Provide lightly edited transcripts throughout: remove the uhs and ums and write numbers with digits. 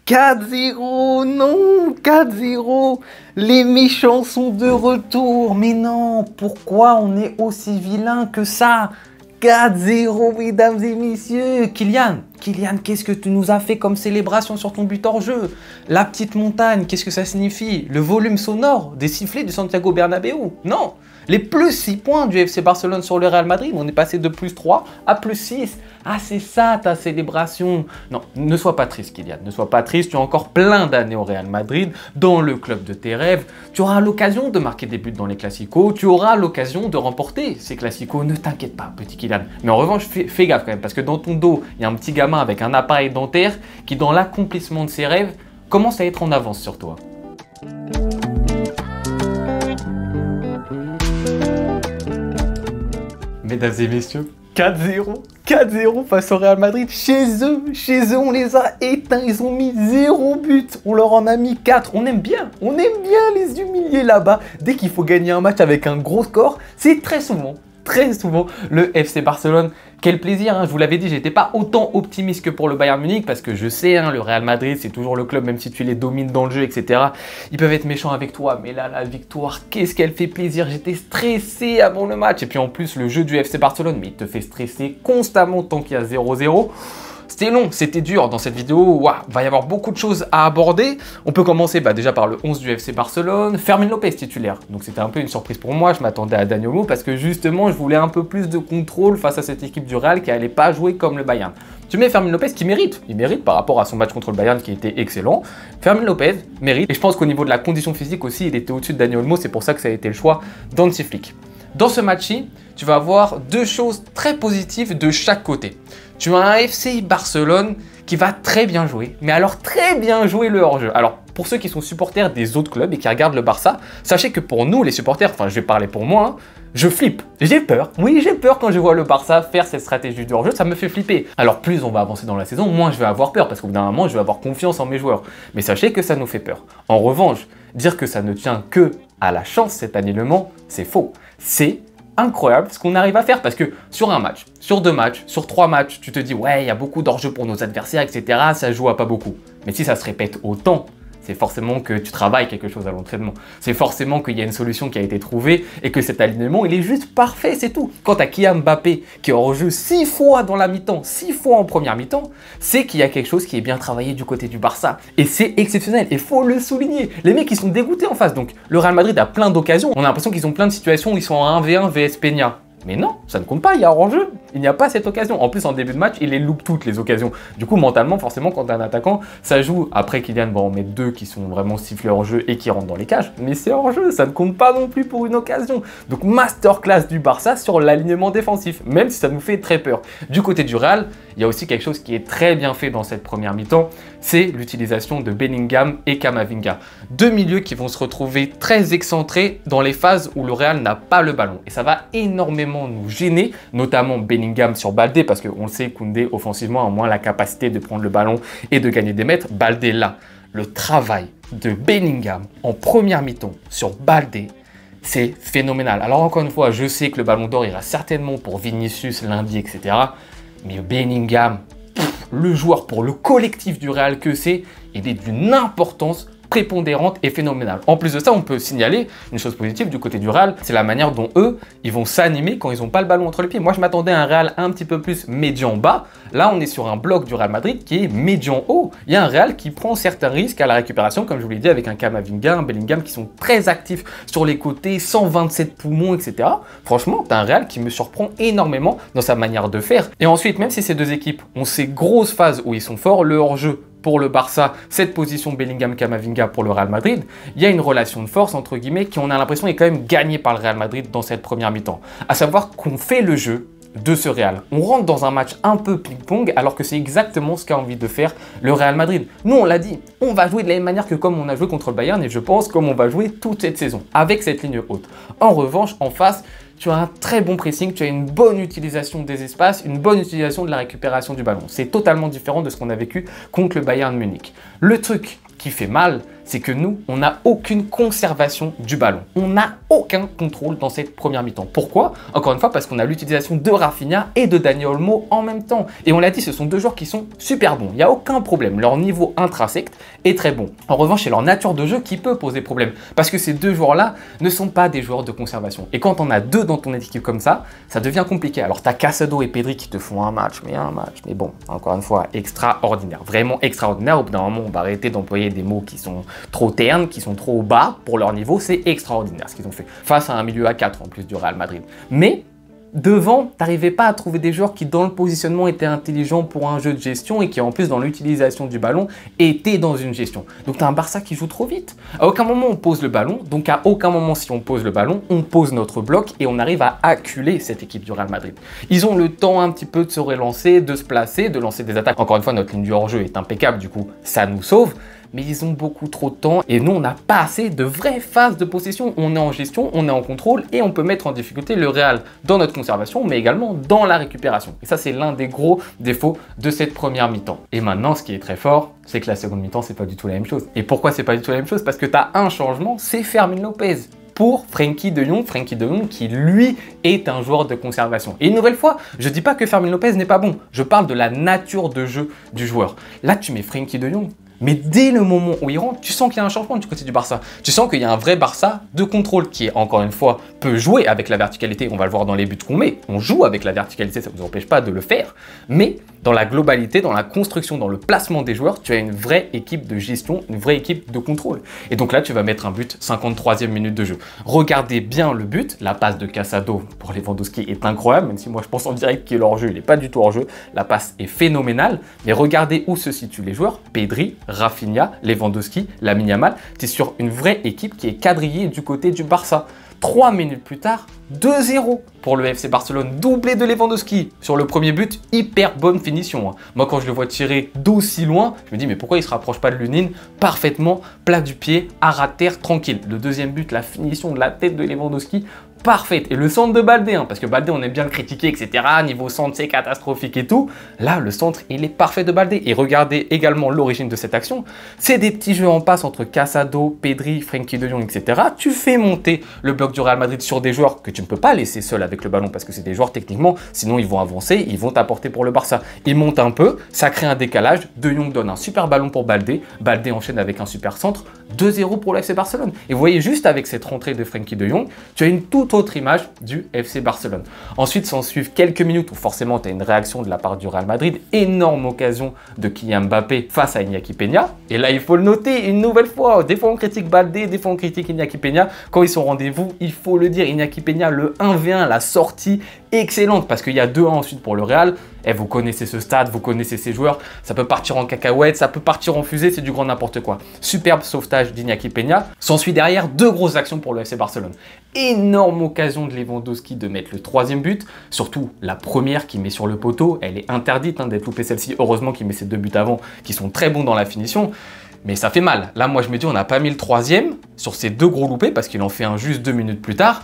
4-0, non, 4-0. Les méchants sont de retour. Mais non, pourquoi on est aussi vilain que ça? 4-0, mesdames et messieurs. Kylian, qu'est-ce que tu nous as fait comme célébration sur ton but hors jeu? La petite montagne, qu'est-ce que ça signifie? Le volume sonore des sifflets du Santiago Bernabéu? Non. Les plus 6 points du FC Barcelone sur le Real Madrid, on est passé de plus 3 à plus 6. Ah, c'est ça ta célébration. Non, ne sois pas triste, Kylian, ne sois pas triste. Tu as encore plein d'années au Real Madrid, dans le club de tes rêves. Tu auras l'occasion de marquer des buts dans les Classicos. Tu auras l'occasion de remporter ces Classicos. Ne t'inquiète pas, petit Kylian. Mais en revanche, fais gaffe quand même, parce que dans ton dos, il y a un petit gamin avec un appareil dentaire qui, dans l'accomplissement de ses rêves, commence à être en avance sur toi. Mesdames et messieurs, 4-0 face au Real Madrid, chez eux, on les a éteints, ils ont mis 0 but, on leur en a mis 4, on aime bien les humilier là-bas. Dès qu'il faut gagner un match avec un gros score, c'est très souvent le FC Barcelone. Quel plaisir, hein. Je vous l'avais dit, j'étais pas autant optimiste que pour le Bayern Munich parce que je sais, hein, le Real Madrid, c'est toujours le club, même si tu les domines dans le jeu, etc. Ils peuvent être méchants avec toi, mais là, la victoire, qu'est-ce qu'elle fait plaisir. J'étais stressé avant le match. Et puis en plus, le jeu du FC Barcelone, mais il te fait stresser constamment tant qu'il y a 0-0. C'était long, c'était dur dans cette vidéo, il va y avoir beaucoup de choses à aborder. On peut commencer déjà par le 11 du FC Barcelone, Fermín López titulaire. Donc c'était un peu une surprise pour moi, je m'attendais à Dani Olmo parce que justement je voulais un peu plus de contrôle face à cette équipe du Real qui n'allait pas jouer comme le Bayern. Tu mets Fermín López qui il mérite par rapport à son match contre le Bayern qui était excellent. Fermín López mérite, et je pense qu'au niveau de la condition physique aussi, il était au-dessus de Dani Olmo, c'est pour ça que ça a été le choix d'Hansi Flick. Dans ce match-ci, tu vas avoir deux choses très positives de chaque côté. Tu as un FC Barcelone qui va très bien jouer, mais alors très bien jouer le hors-jeu. Alors, pour ceux qui sont supporters des autres clubs et qui regardent le Barça, sachez que pour nous, les supporters, enfin je vais parler pour moi, hein, je flippe, j'ai peur. Oui, j'ai peur quand je vois le Barça faire cette stratégie du hors-jeu, ça me fait flipper. Alors plus on va avancer dans la saison, moins je vais avoir peur, parce qu'au bout d'un moment, je vais avoir confiance en mes joueurs. Mais sachez que ça nous fait peur. En revanche, dire que ça ne tient que à la chance cet alignement, c'est faux. C'est incroyable ce qu'on arrive à faire parce que sur un match, sur 2 matchs, sur 3 matchs, tu te dis ouais, il y a beaucoup d'enjeux pour nos adversaires, etc. Ça joue à pas beaucoup. Mais si ça se répète autant, c'est forcément que tu travailles quelque chose à l'entraînement. C'est forcément qu'il y a une solution qui a été trouvée et que cet alignement, il est juste parfait, c'est tout. Quand tu as Kylian Mbappé qui est hors jeu 6 fois dans la mi-temps, 6 fois en première mi-temps, c'est qu'il y a quelque chose qui est bien travaillé du côté du Barça. Et c'est exceptionnel, et faut le souligner. Les mecs, ils sont dégoûtés en face. Donc le Real Madrid a plein d'occasions. On a l'impression qu'ils ont plein de situations où ils sont en 1v1 vs Peña. Mais non, ça ne compte pas, il y a hors-jeu, il n'y a pas cette occasion. En plus, en début de match, il les loupe toutes les occasions. Du coup, mentalement, forcément, quand tu es un attaquant, ça joue. Après, Kylian va en mettre 2 qui sont vraiment sifflés hors-jeu et qui rentrent dans les cages. Mais c'est hors-jeu, ça ne compte pas non plus pour une occasion. Donc, masterclass du Barça sur l'alignement défensif, même si ça nous fait très peur. Du côté du Real, il y a aussi quelque chose qui est très bien fait dans cette première mi-temps, c'est l'utilisation de Bellingham et Camavinga. 2 milieux qui vont se retrouver très excentrés dans les phases où le Real n'a pas le ballon. Et ça va énormément nous gêner, notamment Bellingham sur Baldé, parce qu'on le sait, Koundé, offensivement, a moins la capacité de prendre le ballon et de gagner des mètres. Baldé là, le travail de Bellingham en première mi-temps sur Baldé, c'est phénoménal. Alors encore une fois, je sais que le ballon d'or ira certainement pour Vinicius lundi, etc. Mais Bellingham, le joueur pour le collectif du Real que c'est, il est d'une importance prépondérante et phénoménale. En plus de ça, on peut signaler une chose positive du côté du Real, c'est la manière dont eux, ils vont s'animer quand ils n'ont pas le ballon entre les pieds. Moi, je m'attendais à un Real un petit peu plus médian bas. Là, on est sur un bloc du Real Madrid qui est médian haut. Il y a un Real qui prend certains risques à la récupération, comme je vous l'ai dit, avec un Camavinga, un Bellingham qui sont très actifs sur les côtés, 127 poumons, etc. Franchement, t'as un Real qui me surprend énormément dans sa manière de faire. Et ensuite, même si ces deux équipes ont ces grosses phases où ils sont forts, le hors-jeu pour le Barça, cette position Bellingham-Camavinga pour le Real Madrid, il y a une relation de force, entre guillemets, qui on a l'impression est quand même gagnée par le Real Madrid dans cette première mi-temps. À savoir qu'on fait le jeu de ce Real. On rentre dans un match un peu ping-pong alors que c'est exactement ce qu'a envie de faire le Real Madrid. Nous, on l'a dit, on va jouer de la même manière que comme on a joué contre le Bayern et je pense comme on va jouer toute cette saison, avec cette ligne haute. En revanche, en face, tu as un très bon pressing, tu as une bonne utilisation des espaces, une bonne utilisation de la récupération du ballon. C'est totalement différent de ce qu'on a vécu contre le Bayern Munich. Le truc qui fait mal, c'est que nous, on n'a aucune conservation du ballon. On n'a aucun contrôle dans cette première mi-temps. Pourquoi? Encore une fois, parce qu'on a l'utilisation de Rafinha et de Dani Olmo en même temps. Et on l'a dit, ce sont deux joueurs qui sont super bons. Il n'y a aucun problème. Leur niveau intrinsèque est très bon. En revanche, c'est leur nature de jeu qui peut poser problème. Parce que ces deux joueurs-là ne sont pas des joueurs de conservation. Et quand on a deux dans ton équipe comme ça devient compliqué. Alors, tu as Casado et Pedri qui te font un match. Mais bon, encore une fois, extraordinaire. Vraiment extraordinaire. Au bout d'un moment, on va arrêter d'employer des mots qui sont trop ternes, qui sont trop bas pour leur niveau. C'est extraordinaire ce qu'ils ont fait. Face à un milieu à 4 en plus du Real Madrid. Mais devant, t'arrivais pas à trouver des joueurs qui dans le positionnement étaient intelligents pour un jeu de gestion et qui en plus dans l'utilisation du ballon étaient dans une gestion. Donc t'as un Barça qui joue trop vite. À aucun moment on pose le ballon, donc à aucun moment si on pose le ballon, on pose notre bloc et on arrive à acculer cette équipe du Real Madrid. Ils ont le temps un petit peu de se relancer, de se placer, de lancer des attaques. Encore une fois, notre ligne du hors-jeu est impeccable, du coup ça nous sauve. Mais ils ont beaucoup trop de temps et nous, on n'a pas assez de vraies phases de possession. On est en gestion, on est en contrôle et on peut mettre en difficulté le Real dans notre conservation, mais également dans la récupération. Et ça, c'est l'un des gros défauts de cette première mi-temps. Et maintenant, ce qui est très fort, c'est que la seconde mi-temps, c'est pas du tout la même chose. Et pourquoi c'est pas du tout la même chose? Parce que tu as un changement, c'est Fermin Lopez pour Frenkie de Jong qui lui est un joueur de conservation. Et une nouvelle fois, je dis pas que Fermin Lopez n'est pas bon, je parle de la nature de jeu du joueur. Là, tu mets Frenkie de Jong, mais dès le moment où il rentre, tu sens qu'il y a un changement du côté du Barça. Tu sens qu'il y a un vrai Barça de contrôle qui, encore une fois, peut jouer avec la verticalité. On va le voir dans les buts qu'on met. On joue avec la verticalité, ça ne nous empêche pas de le faire. Mais dans la globalité, dans la construction, dans le placement des joueurs, tu as une vraie équipe de gestion, une vraie équipe de contrôle. Et donc là, tu vas mettre un but 53e minute de jeu. Regardez bien le but. La passe de Casado pour Lewandowski est incroyable, même si moi je pense en direct qu'il est hors jeu. Il n'est pas du tout hors jeu. La passe est phénoménale. Mais regardez où se situent les joueurs. Pedri, Rafinha, Lewandowski, Lamine Yamal. Tu es sur une vraie équipe qui est quadrillée du côté du Barça. 3 minutes plus tard, 2-0 pour le FC Barcelone, doublé de Lewandowski. Sur le premier but, hyper bonne finition. Moi, quand je le vois tirer d'aussi loin, je me dis, mais pourquoi il ne se rapproche pas de Lunin? Parfaitement, plat du pied, à ras de terre, tranquille. Le deuxième but, la finition de la tête de Lewandowski, parfaite. Et le centre de Baldé, parce que Baldé, on aime bien le critiquer, etc. Niveau centre, c'est catastrophique et tout. Là, le centre, il est parfait de Baldé. Et regardez également l'origine de cette action. C'est des petits jeux en passe entre Casado, Pedri, Frenkie de Jong, etc. Tu fais monter le bloc du Real Madrid sur des joueurs que tu ne peux pas laisser seuls avec le ballon parce que c'est des joueurs techniquement, sinon ils vont avancer, ils vont t'apporter pour le Barça. Ils montent un peu, ça crée un décalage. De Jong donne un super ballon pour Baldé. Baldé enchaîne avec un super centre. 2-0 pour le FC Barcelone. Et vous voyez, juste avec cette rentrée de Frenkie de Jong, tu as une toute autre image du FC Barcelone. Ensuite, s'en suivent quelques minutes où forcément tu as une réaction de la part du Real Madrid. Énorme occasion de Kylian Mbappé face à Iñaki Peña. Et là, il faut le noter une nouvelle fois. Des fois, on critique Baldé, des fois, on critique Iñaki Peña. Quand ils sont au rendez-vous, il faut le dire, Iñaki Peña, le 1v1, la sortie excellente parce qu'il y a 2-1 ensuite pour le Real. Et vous connaissez ce stade, vous connaissez ces joueurs, ça peut partir en cacahuète, ça peut partir en fusée, c'est du grand n'importe quoi. Superbe sauvetage d'Iñaki Peña. S'ensuit derrière 2 grosses actions pour le FC Barcelone. Énorme occasion de Lewandowski de mettre le 3e but, surtout la première qu'il met sur le poteau, elle est interdite d'être loupée celle-ci. Heureusement qu'il met ses 2 buts avant qui sont très bons dans la finition. Mais ça fait mal. Là, moi, je me dis, on n'a pas mis le 3e sur ces 2 gros loupés parce qu'il en fait un juste 2 minutes plus tard.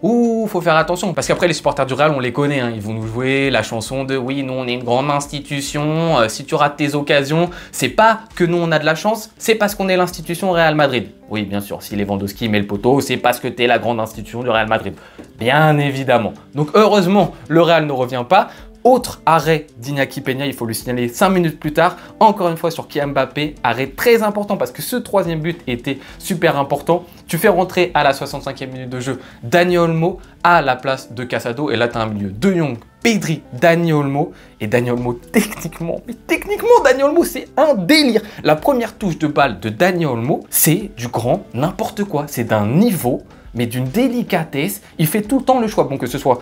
Ouh, faut faire attention, parce qu'après les supporters du Real, on les connaît, ils vont nous jouer la chanson de oui, nous on est une grande institution, si tu rates tes occasions, c'est pas que nous on a de la chance, c'est parce qu'on est l'institution Real Madrid. Oui, bien sûr, si Lewandowski met le poteau, c'est parce que t'es la grande institution du Real Madrid. Bien évidemment. Donc heureusement, le Real ne revient pas. Autre arrêt d'Iñaki Peña, il faut le signaler 5 minutes plus tard, encore une fois sur Kylian Mbappé, arrêt très important parce que ce 3e but était super important. Tu fais rentrer à la 65e minute de jeu Dani Olmo à la place de Casado et là tu as un milieu de Jong, Pedri, Dani Olmo et Dani Olmo techniquement Dani Olmo c'est un délire. La première touche de balle de Dani Olmo, c'est du grand n'importe quoi, c'est d'un niveau mais d'une délicatesse. Il fait tout le temps le choix, bon que ce soit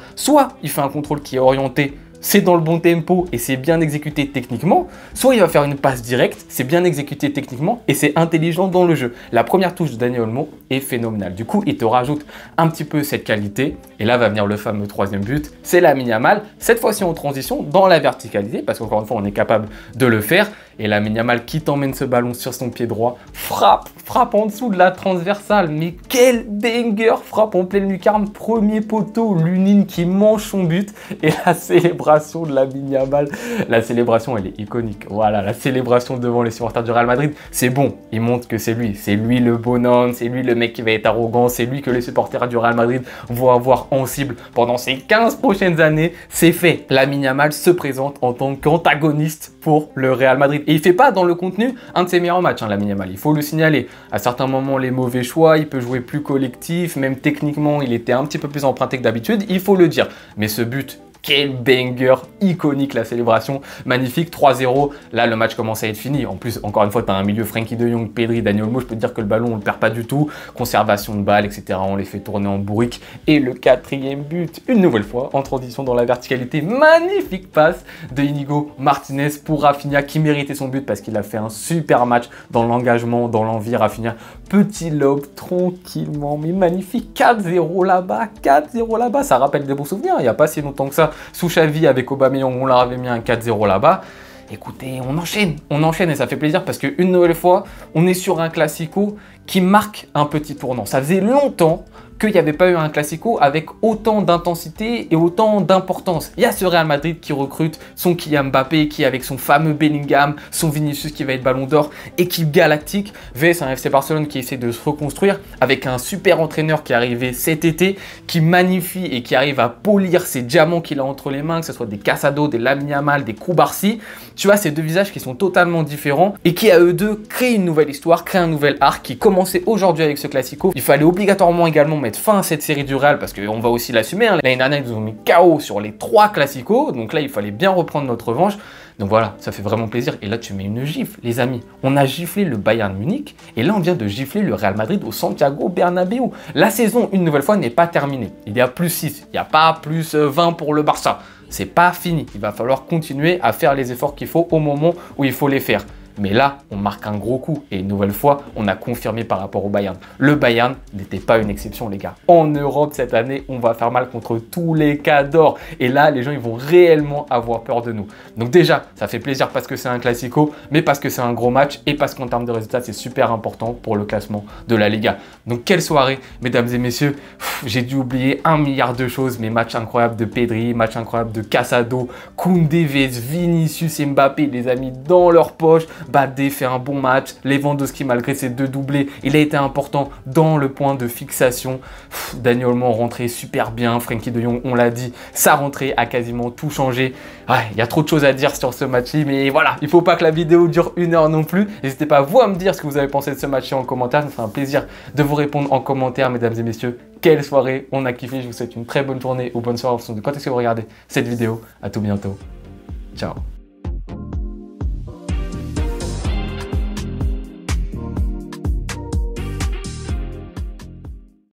il fait un contrôle qui est orienté, c'est dans le bon tempo et c'est bien exécuté techniquement, soit il va faire une passe directe, c'est bien exécuté techniquement et c'est intelligent dans le jeu. La première touche de Dani Olmo est phénoménale. Du coup, il te rajoute un petit peu cette qualité et là va venir le fameux 3e but, c'est Lamine Yamal, cette fois-ci en transition dans la verticalité parce qu'encore une fois, on est capable de le faire Et Lamine Yamal qui t'emmène ce ballon sur son pied droit, frappe en dessous de la transversale. Mais quel banger, frappe en pleine lucarne, premier poteau, Lunine qui mange son but. Et la célébration de Lamine Yamal, la célébration elle est iconique. Voilà, la célébration devant les supporters du Real Madrid, c'est bon. Il montre que c'est lui le bonhomme, c'est lui le mec qui va être arrogant, c'est lui que les supporters du Real Madrid vont avoir en cible pendant ces 15 prochaines années. C'est fait. Lamine Yamal se présente en tant qu'antagoniste pour le Real Madrid. Et il fait pas dans le contenu un de ses meilleurs matchs, hein, Lamine Yamal. Il faut le signaler. À certains moments, les mauvais choix, il peut jouer plus collectif, même techniquement, il était un petit peu plus emprunté que d'habitude, il faut le dire. Mais ce but, quel banger, iconique la célébration, magnifique, 3-0, là le match commence à être fini. En plus, encore une fois, tu as un milieu Frenkie de Jong, Pedri, Dani Olmo, je peux te dire que le ballon on le perd pas du tout, conservation de balles, etc. On les fait tourner en bourrique. Et le 4e but, une nouvelle fois, en transition dans la verticalité, magnifique passe de Inigo Martinez pour Rafinha qui méritait son but parce qu'il a fait un super match dans l'engagement, dans l'envie. Rafinha, petit lob, tranquillement, mais magnifique, 4-0 là-bas, 4-0 là-bas, ça rappelle des bons souvenirs, il n'y a pas si longtemps que ça. Sous Xavi avec Aubameyang, on leur avait mis un 4-0 là-bas. Écoutez, on enchaîne et ça fait plaisir parce qu'une nouvelle fois, on est sur un classico qui marque un petit tournant. Ça faisait longtemps qu'il n'y avait pas eu un classico avec autant d'intensité et autant d'importance. Il y a ce Real Madrid qui recrute son Kylian Mbappé, qui avec son fameux Bellingham, son Vinicius qui va être Ballon d'Or, équipe galactique, vs un FC Barcelone qui essaie de se reconstruire avec un super entraîneur qui est arrivé cet été, qui magnifie et qui arrive à polir ces diamants qu'il a entre les mains, que ce soit des Casado, des Lamine Yamal, des Koubarsi. Tu vois, ces deux visages qui sont totalement différents et qui à eux deux créent une nouvelle histoire, créent un nouvel arc qui commençait aujourd'hui avec ce classico. Il fallait obligatoirement également mettre fin à cette série du Real parce qu'on va aussi l'assumer. Hein. L'année dernière, ils nous ont mis KO sur les 3 classicos. Donc là, il fallait bien reprendre notre revanche. Donc voilà, ça fait vraiment plaisir. Et là, tu mets une gifle, les amis. On a giflé le Bayern Munich et là, on vient de gifler le Real Madrid au Santiago Bernabéu. La saison, une nouvelle fois, n'est pas terminée. Il y a plus 6, il n'y a pas plus 20 pour le Barça. C'est pas fini. Il va falloir continuer à faire les efforts qu'il faut au moment où il faut les faire. Mais là, on marque un gros coup. Et une nouvelle fois, on a confirmé par rapport au Bayern. Le Bayern n'était pas une exception, les gars. En Europe, cette année, on va faire mal contre tous les cadors. Et là, les gens, ils vont réellement avoir peur de nous. Donc déjà, ça fait plaisir parce que c'est un classico, mais parce que c'est un gros match et parce qu'en termes de résultats, c'est super important pour le classement de la Liga. Donc, quelle soirée, mesdames et messieurs. J'ai dû oublier 1 milliard de choses, mais match incroyable de Pedri, match incroyable de Casado, Koundé, Vinicius et Mbappé, les amis, dans leur poche. Badé fait un bon match, Lewandowski malgré ses 2 doublés, il a été important dans le point de fixation. Dani Olmo rentré super bien, Frenkie de Jong, on l'a dit, sa rentrée a quasiment tout changé. Il y a trop de choses à dire sur ce match-ci, mais voilà, il ne faut pas que la vidéo dure 1 heure non plus. N'hésitez pas vous à me dire ce que vous avez pensé de ce match-ci en commentaire, ça me fera un plaisir de vous répondre en commentaire, mesdames et messieurs. Quelle soirée, on a kiffé, je vous souhaite une très bonne journée ou bonne soirée en fonction de quand est-ce que vous regardez cette vidéo. À tout bientôt, ciao.